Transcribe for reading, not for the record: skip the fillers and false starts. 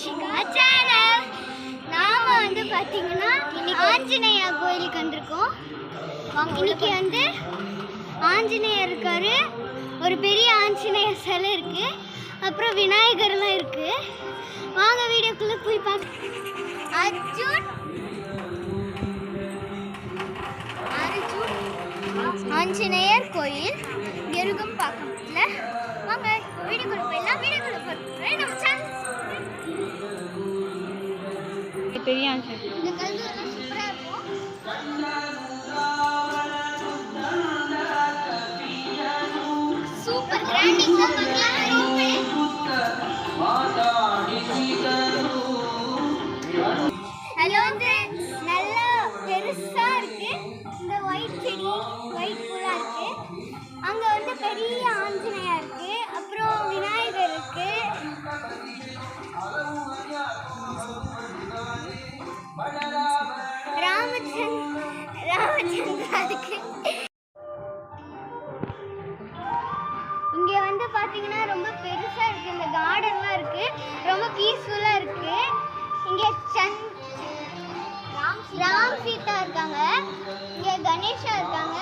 Channel. நாம வந்து பாத்தீங்கன்னா ஆஞ்சநேயா கோயிலுக்கு வந்திருக்கோம். இன்னைக்கு வந்து ஆஞ்சநேயர் இருக்காரு, ஒரு பெரிய ஆஞ்சநேயர் சிலை இருக்கு, அப்புறம் விநாயகர்லாம் இருக்கு. வாங்க வீடியோக்குள்ள போய் பார்க்க. அர்ஜுன் ஆஞ்சநேயர் கோயில் எருகும் பக்கத்துல. வாங்க வீடியோக்குள்ள போயிடலாம். வீடியோக்குள்ள போறேன். நம்ம சேனல் பெரிய ஆஞ்சநேயர் இந்த கல்லுலாம் சூப்பரா இருக்கும். சூப்பர் கிராண்டிங்கா ஹலோ வந்து நல்லா பெருசா இருக்கு. இந்த ஒயிட் செடி ஒயிட் பூலா இருக்கு. அங்க வந்து பெரிய ஆஞ்சநேயா இருக்கு, அப்புறம் விநாயகர் இருக்கு, ராமச்சந்திரா இருக்கு. இங்க வந்து பாத்தீங்கன்னா ரொம்ப பெருசா இருக்கு. இந்த கார்டன்லாம் இருக்கு, ரொம்ப பீஸ்ஃபுல்லா இருக்கு. இங்க ராம் சீதா இருக்காங்க, இங்க கணேஷா இருக்காங்க,